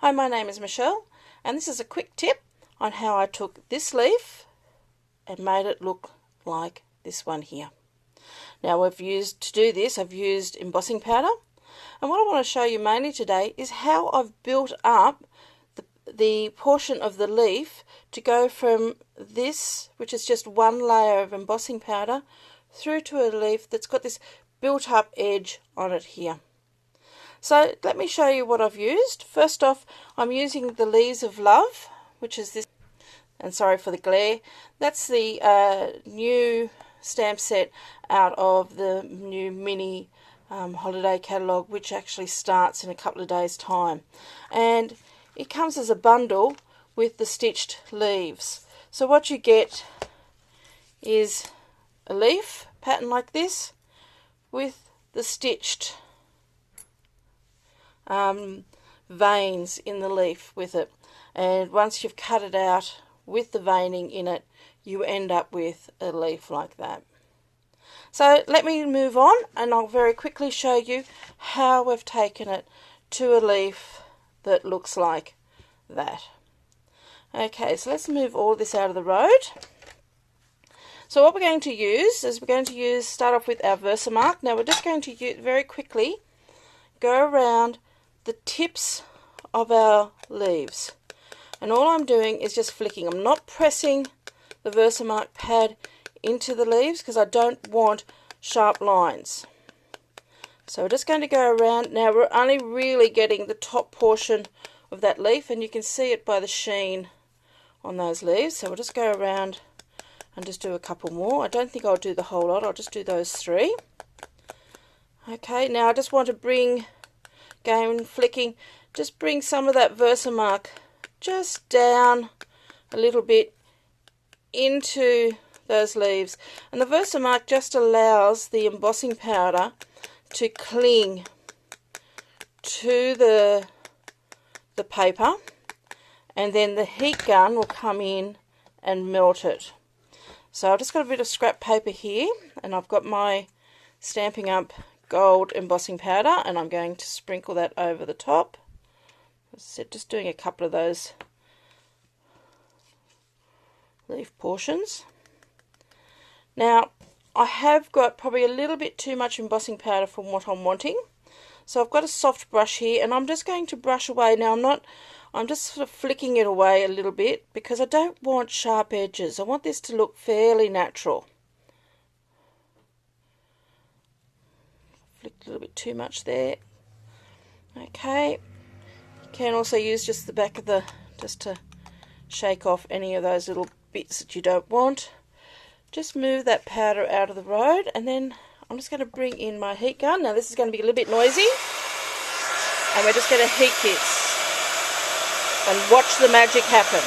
Hi, my name is Michelle, and this is a quick tip on how I took this leaf and made it look like this one here. Now to do this, I've used embossing powder, and what I want to show you mainly today is how I've built up the portion of the leaf to go from this, which is just one layer of embossing powder, through to a leaf that's got this built up edge on it here. So let me show you what I've used. First off, I'm using the Leaves of Love, which is this, and sorry for the glare, that's the new stamp set out of the new mini holiday catalogue, which actually starts in a couple of days' time. And it comes as a bundle with the stitched leaves. So what you get is a leaf pattern like this with the stitched veins in the leaf with it, and once you've cut it out with the veining in it, you end up with a leaf like that. So let me move on, and I'll very quickly show you how we've taken it to a leaf that looks like that. Okay, so let's move all this out of the road. So what we're going to use is start off with our Versamark. Now we're just going to very quickly go around the tips of our leaves, and all I'm doing is just flicking. I'm not pressing the Versamark pad into the leaves because I don't want sharp lines. So we're just going to go around. Now we're only really getting the top portion of that leaf, and you can see it by the sheen on those leaves. So we'll just go around and just do a couple more. I don't think I'll do the whole lot, I'll just do those three. Okay, now I just want to bring, again flicking, just bring some of that Versamark just down a little bit into those leaves, and the Versamark just allows the embossing powder to cling to the paper, and then the heat gun will come in and melt it. So I've just got a bit of scrap paper here, and I've got my Stampin' Up! Gold embossing powder, and I'm going to sprinkle that over the top. As I said, just doing a couple of those leaf portions. Now I have got probably a little bit too much embossing powder from what I'm wanting, so I've got a soft brush here, and I'm just going to brush away. Now I'm just sort of flicking it away a little bit because I don't want sharp edges. I want this to look fairly natural. Flicked a little bit too much there. Okay, you can also use just the back of just to shake off any of those little bits that you don't want. Just move that powder out of the road, and then I'm just going to bring in my heat gun. Now this is going to be a little bit noisy, and we're just going to heat this and watch the magic happen.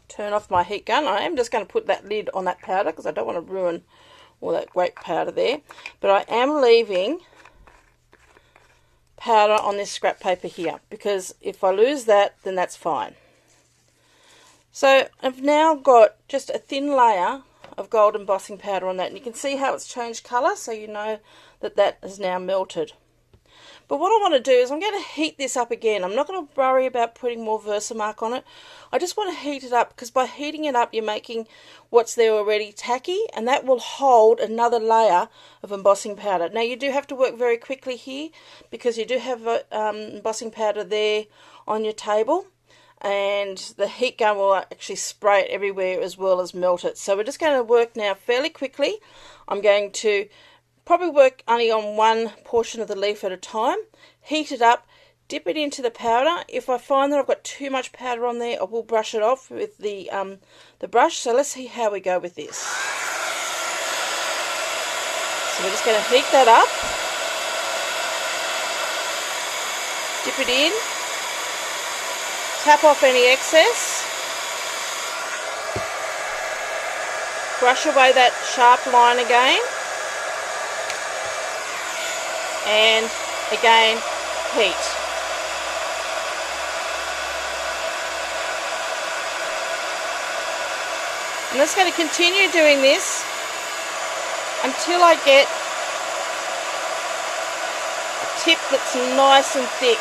Turn off my heat gun. I am just going to put that lid on that powder because I don't want to ruin all that great powder there. But I am leaving powder on this scrap paper here, because if I lose that, then that's fine. So I've now got just a thin layer of gold embossing powder on that, and you can see how it's changed colour, so you know that that is now melted. But what I want to do is I'm going to heat this up again. I'm not going to worry about putting more Versamark on it. I just want to heat it up, because by heating it up you're making what's there already tacky, and that will hold another layer of embossing powder. Now you do have to work very quickly here, because you do have embossing powder there on your table, and the heat gun will actually spray it everywhere as well as melt it. So we're just going to work now fairly quickly. I'm going to probably work only on one portion of the leaf at a time, heat it up, dip it into the powder. If I find that I've got too much powder on there, I will brush it off with the brush. So let's see how we go with this. So we're just going to heat that up, dip it in, tap off any excess, brush away that sharp line again, and again heat. I'm just going to continue doing this until I get a tip that's nice and thick.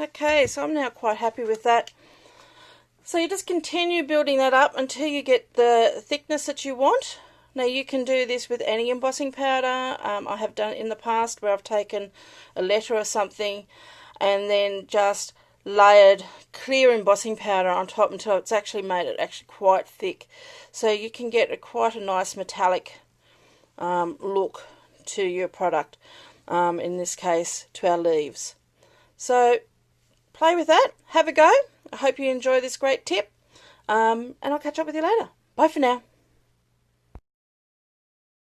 Okay, so I'm now quite happy with that. So you just continue building that up until you get the thickness that you want. Now you can do this with any embossing powder. I have done it in the past where I've taken a letter or something and then just layered clear embossing powder on top until it's actually made it actually quite thick. So you can get quite a nice metallic look to your product, in this case to our leaves. So play with that, have a go. I hope you enjoy this great tip, and I'll catch up with you later. Bye for now.